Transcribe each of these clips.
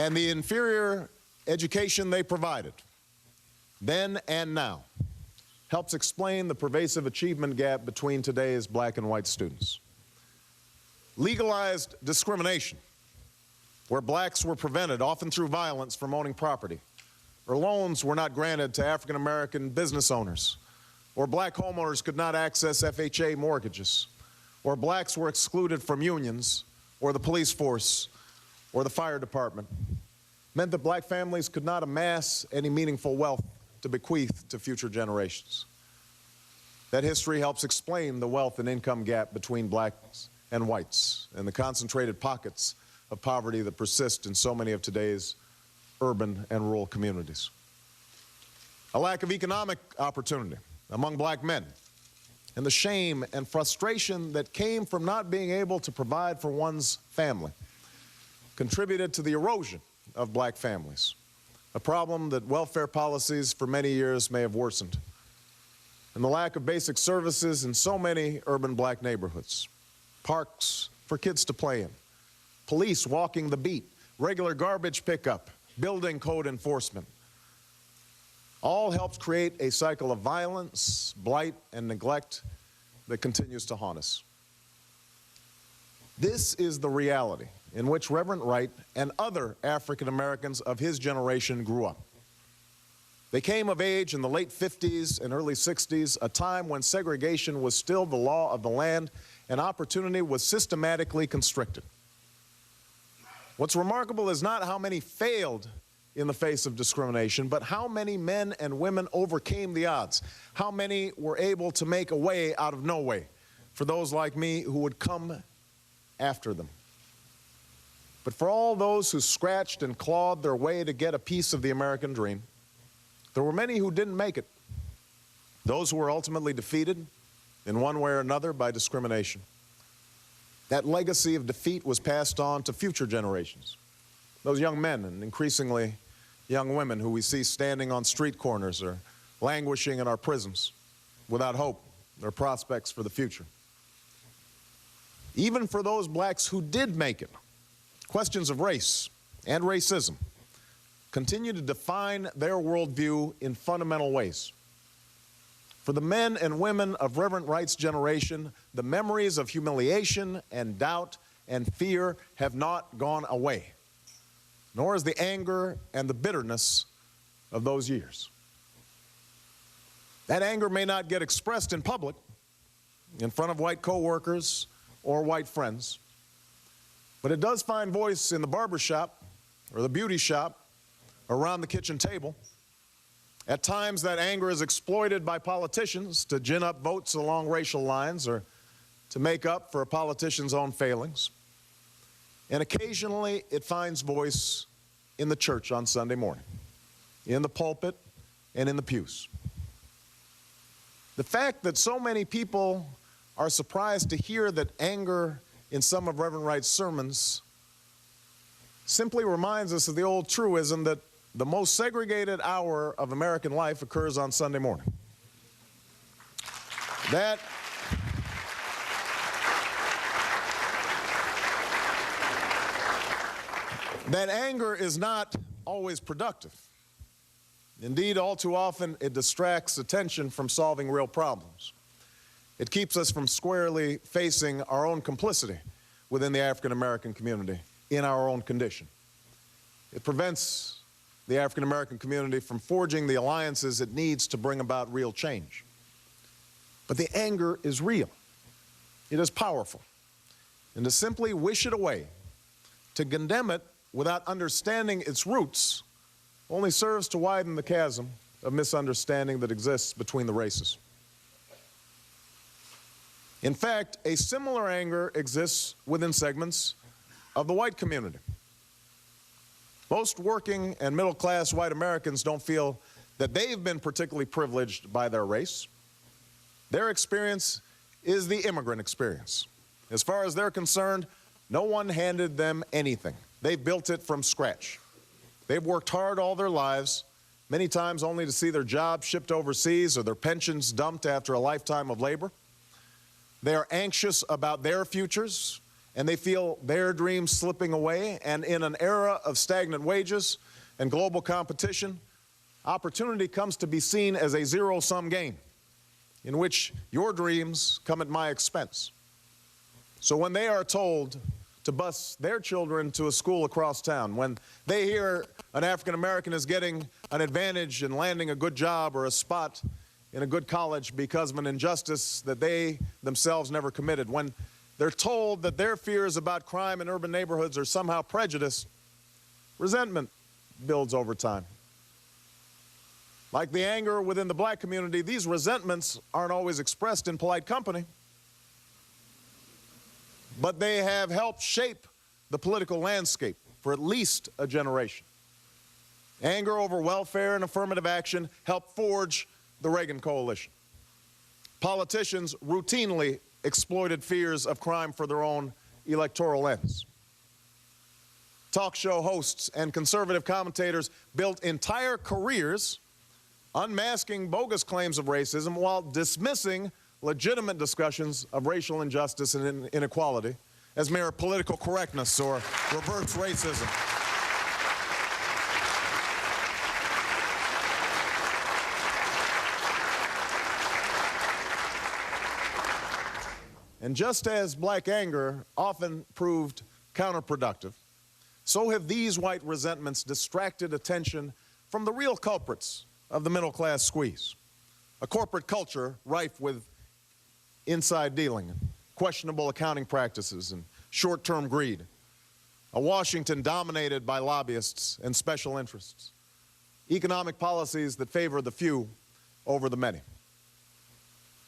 And the inferior education they provided, then and now, helps explain the pervasive achievement gap between today's black and white students. Legalized discrimination, where blacks were prevented, often through violence, from owning property, or loans were not granted to African American business owners, or black homeowners could not access FHA mortgages, or blacks were excluded from unions, or the police force, or the fire department, meant that black families could not amass any meaningful wealth to bequeath to future generations. That history helps explain the wealth and income gap between blacks and whites and the concentrated pockets of poverty that persist in so many of today's urban and rural communities. A lack of economic opportunity among black men, and the shame and frustration that came from not being able to provide for one's family contributed to the erosion of black families, a problem that welfare policies for many years may have worsened, and the lack of basic services in so many urban black neighborhoods, parks for kids to play in, police walking the beat, regular garbage pickup, building code enforcement, all helps create a cycle of violence, blight, and neglect that continues to haunt us. This is the reality in which Reverend Wright and other African Americans of his generation grew up. They came of age in the late 50s and early 60s, a time when segregation was still the law of the land and opportunity was systematically constricted. What's remarkable is not how many failed in the face of discrimination, but how many men and women overcame the odds, how many were able to make a way out of no way for those like me who would come after them. But for all those who scratched and clawed their way to get a piece of the American dream, there were many who didn't make it, those who were ultimately defeated in one way or another by discrimination. That legacy of defeat was passed on to future generations. Those young men and increasingly young women who we see standing on street corners or languishing in our prisons without hope or prospects for the future. Even for those blacks who did make it, questions of race and racism continue to define their worldview in fundamental ways. For the men and women of Reverend Wright's generation, the memories of humiliation and doubt and fear have not gone away, nor is the anger and the bitterness of those years. That anger may not get expressed in public, in front of white coworkers or white friends, but it does find voice in the barbershop or the beauty shop or around the kitchen table. At times, that anger is exploited by politicians to gin up votes along racial lines or to make up for a politician's own failings. And occasionally, it finds voice in the church on Sunday morning, in the pulpit and in the pews. The fact that so many people are surprised to hear that anger in some of Reverend Wright's sermons simply reminds us of the old truism that the most segregated hour of American life occurs on Sunday morning. That anger is not always productive. Indeed, all too often, it distracts attention from solving real problems. It keeps us from squarely facing our own complicity within the African American community in our own condition. It prevents the African American community from forging the alliances it needs to bring about real change. But the anger is real. It is powerful. And to simply wish it away, to condemn it without understanding its roots, only serves to widen the chasm of misunderstanding that exists between the races. In fact, a similar anger exists within segments of the white community. Most working and middle-class white Americans don't feel that they've been particularly privileged by their race. Their experience is the immigrant experience. As far as they're concerned, no one handed them anything. They've built it from scratch. They've worked hard all their lives, many times only to see their jobs shipped overseas or their pensions dumped after a lifetime of labor. They are anxious about their futures and they feel their dreams slipping away. And in an era of stagnant wages and global competition, opportunity comes to be seen as a zero-sum game in which your dreams come at my expense. So when they are told to bus their children to a school across town, when they hear an African American is getting an advantage in landing a good job or a spot in a good college because of an injustice that they themselves never committed, when they're told that their fears about crime in urban neighborhoods are somehow prejudice, resentment builds over time. Like the anger within the black community, these resentments aren't always expressed in polite company, but they have helped shape the political landscape for at least a generation. Anger over welfare and affirmative action helped forge the Reagan coalition. Politicians routinely exploited fears of crime for their own electoral ends. Talk show hosts and conservative commentators built entire careers unmasking bogus claims of racism while dismissing legitimate discussions of racial injustice and inequality as mere political correctness or reverse racism. And just as black anger often proved counterproductive, so have these white resentments distracted attention from the real culprits of the middle-class squeeze, a corporate culture rife with inside dealing, questionable accounting practices, and short-term greed, a Washington dominated by lobbyists and special interests, economic policies that favor the few over the many.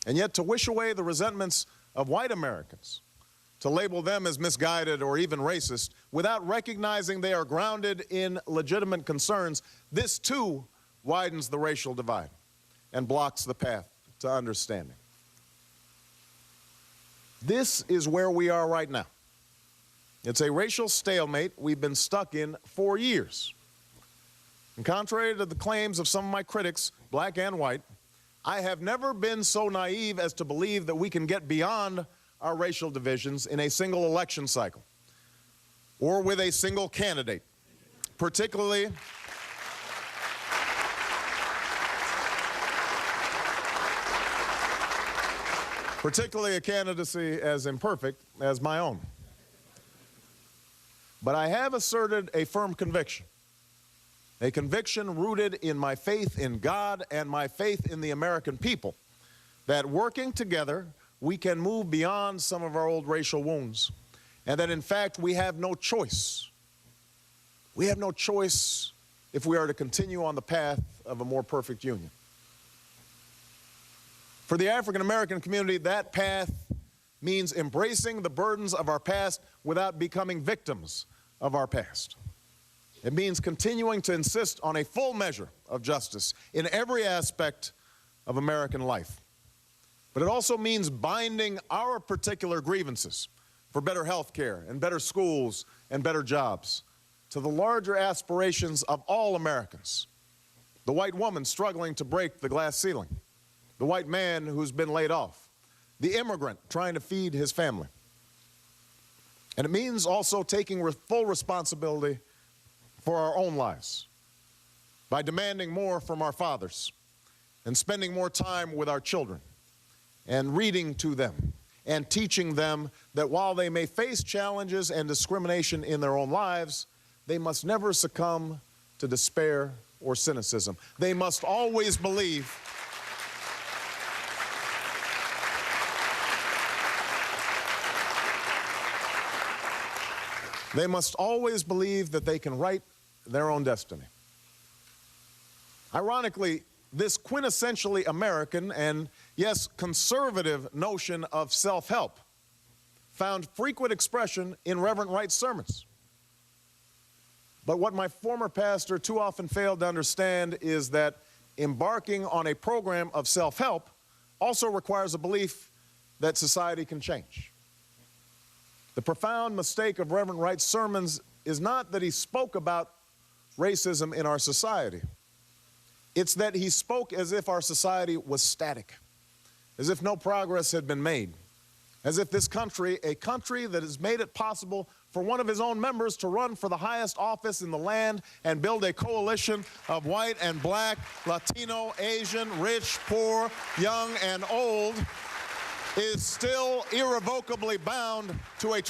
And yet to wish away the resentments of white Americans, to label them as misguided or even racist without recognizing they are grounded in legitimate concerns, this too widens the racial divide and blocks the path to understanding. This is where we are right now. It's a racial stalemate we've been stuck in for years. And contrary to the claims of some of my critics, black and white, I have never been so naive as to believe that we can get beyond our racial divisions in a single election cycle or with a single candidate, particularly a candidacy as imperfect as my own. But I have asserted a firm conviction, a conviction rooted in my faith in God and my faith in the American people, that working together we can move beyond some of our old racial wounds, and that in fact we have no choice. We have no choice if we are to continue on the path of a more perfect union. For the African American community, that path means embracing the burdens of our past without becoming victims of our past. It means continuing to insist on a full measure of justice in every aspect of American life. But it also means binding our particular grievances for better health care and better schools and better jobs to the larger aspirations of all Americans. The white woman struggling to break the glass ceiling, the white man who's been laid off, the immigrant trying to feed his family. And it means also taking full responsibility for our own lives by demanding more from our fathers and spending more time with our children and reading to them and teaching them that while they may face challenges and discrimination in their own lives, they must never succumb to despair or cynicism. They must always believe that they can write their own destiny. Ironically, this quintessentially American and, yes, conservative notion of self-help found frequent expression in Reverend Wright's sermons. But what my former pastor too often failed to understand is that embarking on a program of self-help also requires a belief that society can change. The profound mistake of Reverend Wright's sermons is not that he spoke about racism in our society. It's that he spoke as if our society was static, as if no progress had been made, As if this country, a country that has made it possible for one of his own members to run for the highest office in the land and build a coalition of white and black, Latino, Asian, rich, poor, young, and old, is still irrevocably bound to a